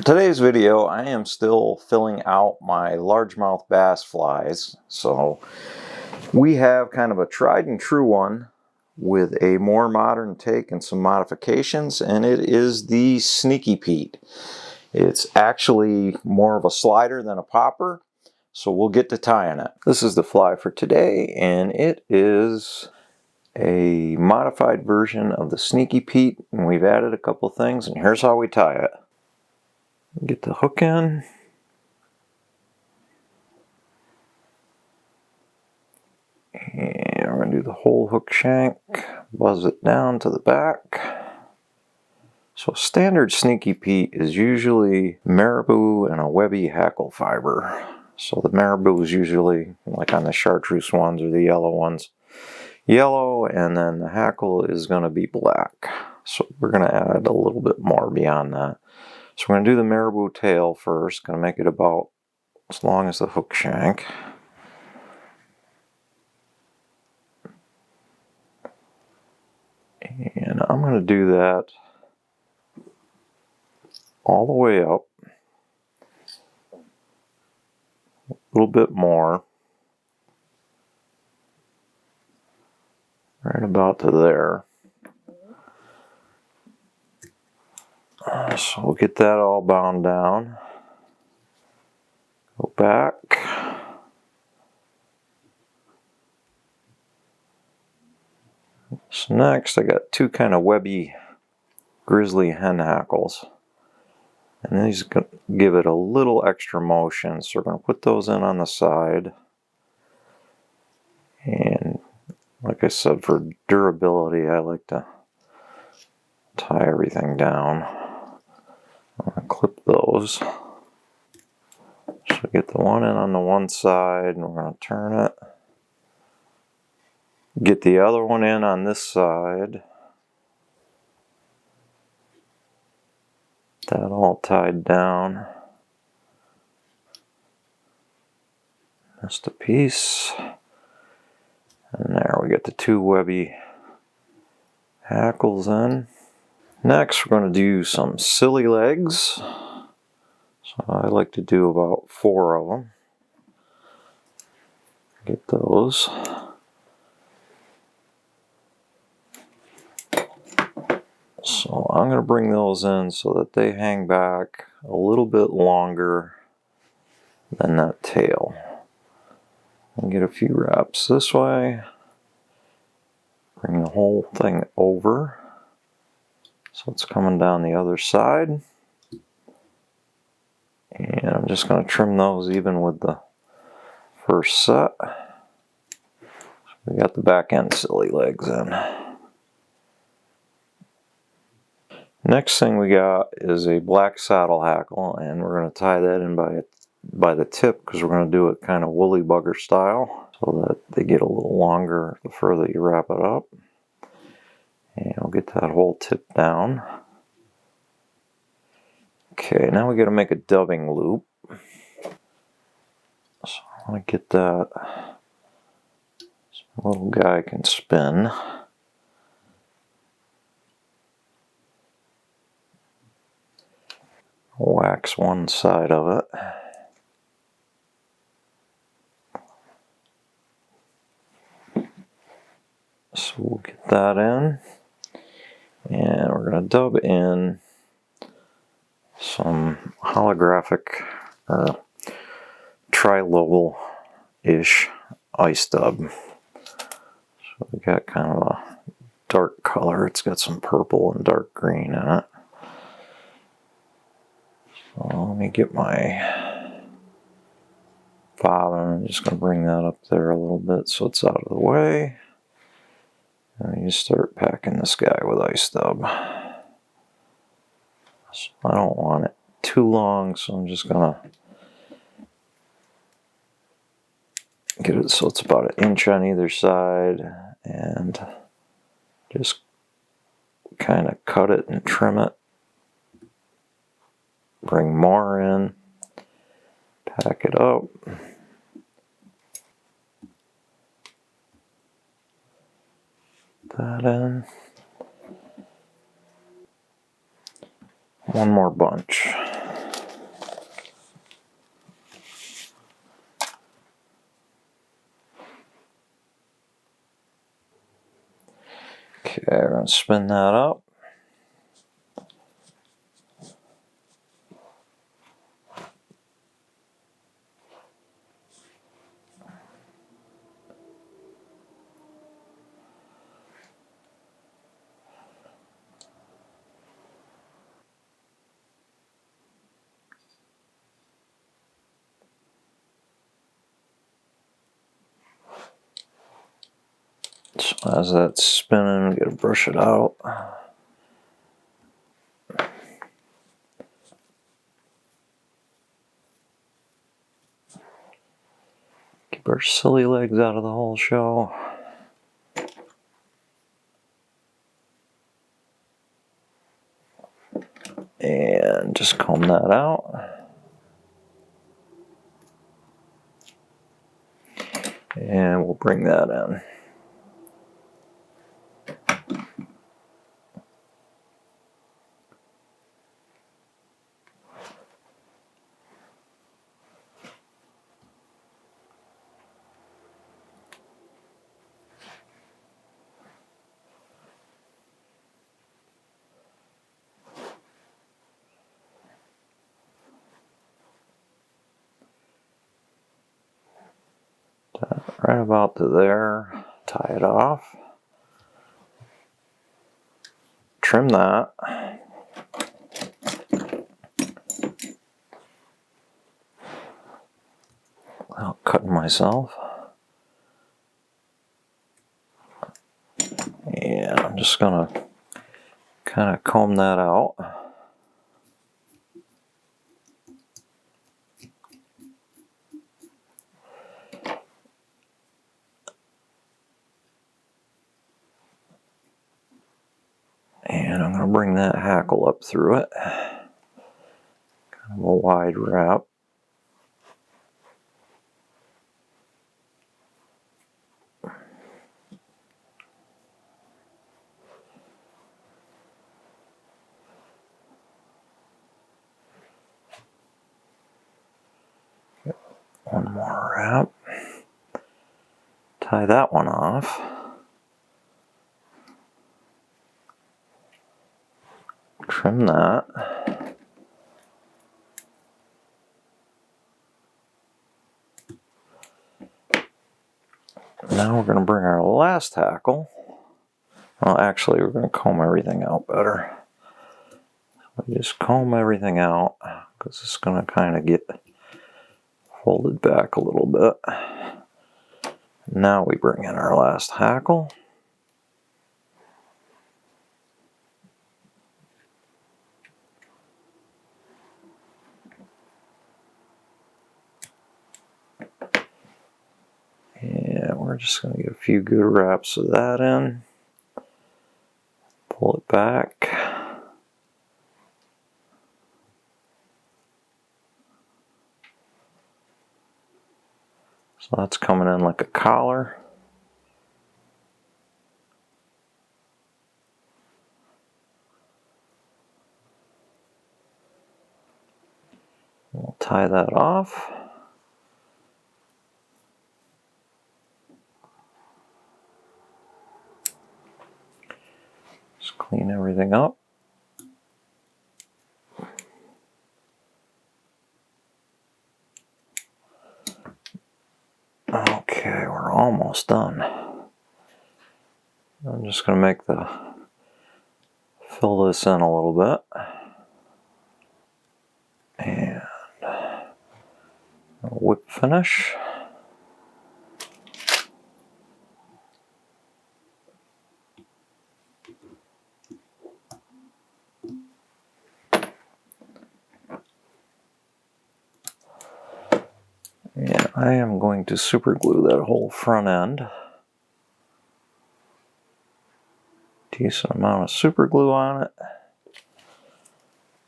For today's video, I am still filling out my largemouth bass flies. So we have kind of a tried and true one with a more modern take and some modifications, and it is the Sneaky Pete. It's actually more of a slider than a popper, so we'll get to tying it. This is the fly for today, and it is a modified version of the Sneaky Pete, and we've added a couple things, and here's how we tie it. Get the hook in. And we're going to do the whole hook shank, buzz it down to the back. So standard Sneaky Pete is usually marabou and a webby hackle fiber. So the marabou is usually, like on the chartreuse ones or the yellow ones, yellow, and then the hackle is going to be black. So we're going to add a little bit more beyond that. So we're going to do the marabou tail first. Going to make it about as long as the hook shank. And I'm going to do that all the way up. A little bit more. Right about to there. So we'll get that all bound down. Go back. So next I got two kind of webby grizzly hen hackles. And these give it a little extra motion. So we're going to put those in on the side. And like I said, for durability, I like to tie everything down. I'm going to clip those. So get the one in on the one side, and we're going to turn it. Get the other one in on this side. That all tied down. Just a piece. And there we get the two webby hackles in. Next we're going to do some silly legs. So I like to do about 4 of them. Get those. So I'm going to bring those in so that they hang back a little bit longer than that tail. And get a few wraps this way. Bring the whole thing over. So it's coming down the other side. And I'm just going to trim those even with the first set. So we got the back end silly legs in. Next thing we got is a black saddle hackle, and we're going to tie that in by the tip because we're going to do it kind of woolly bugger style so that they get a little longer the further you wrap it up. And we'll get that whole tip down. Okay, now we got to make a dubbing loop. So I want to get that so the little guy can spin. Wax one side of it. So we'll get that in. And we're going to dub in some holographic or tri-level-ish ice dub. So we got kind of a dark color. It's got some purple and dark green in it. So let me get my bobbin. I'm just going to bring that up there a little bit so it's out of the way. And you start packing this guy with ice dub. So I don't want it too long, so I'm just going to get it so it's about 1 inch on either side and just kind of cut it and trim it. Bring more in, pack it up. That in. One more bunch. Okay, we're going to spin that up. So as that's spinning, we got to brush it out. Keep our silly legs out of the whole show. And just comb that out. And we'll bring that in. Right about to there, tie it off, trim that, without cutting myself, and I'm just going to kind of comb that out. And I'm going to bring that hackle up through it. Kind of a wide wrap. One more wrap. Tie that one off. Trim that. Now we're going to bring our last hackle. Well, actually, we're going to comb everything out better. We just comb everything out because it's going to kind of get folded back a little bit. Now we bring in our last hackle. And we're just going to get a few good wraps of that in. Pull it back. So that's coming in like a collar. We'll tie that off. Just clean everything up. Okay, we're almost done. I'm just going to fill this in a little bit. And a whip finish. And I am going to super glue that whole front end. Decent amount of super glue on it.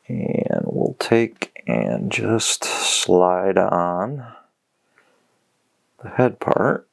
And we'll take and just slide on the head part.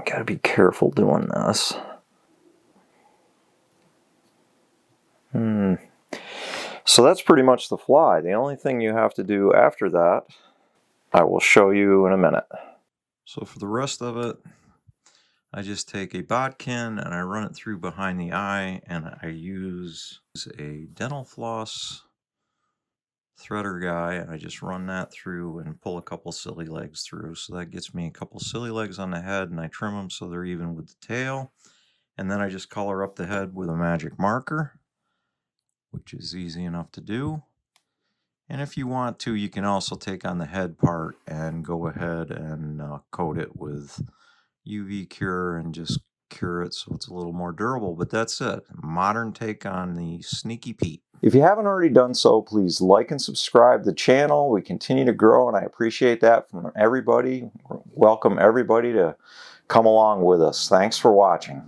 Gotta be careful doing this. So that's pretty much the fly. The only thing you have to do after that, I will show you in a minute. So for the rest of it, I just take a bodkin and I run it through behind the eye, and I use a dental floss threader guy, and I just run that through and pull a couple silly legs through. So that gets me a couple silly legs on the head, and I trim them so they're even with the tail. And then I just color up the head with a magic marker, which is easy enough to do. And if you want to, you can also take on the head part and go ahead and coat it with UV cure and just cure it so it's a little more durable. But that's it. Modern take on the Sneaky Pete. If you haven't already done so, please like and subscribe to the channel. We continue to grow, and I appreciate that from everybody. Welcome everybody to come along with us. Thanks for watching.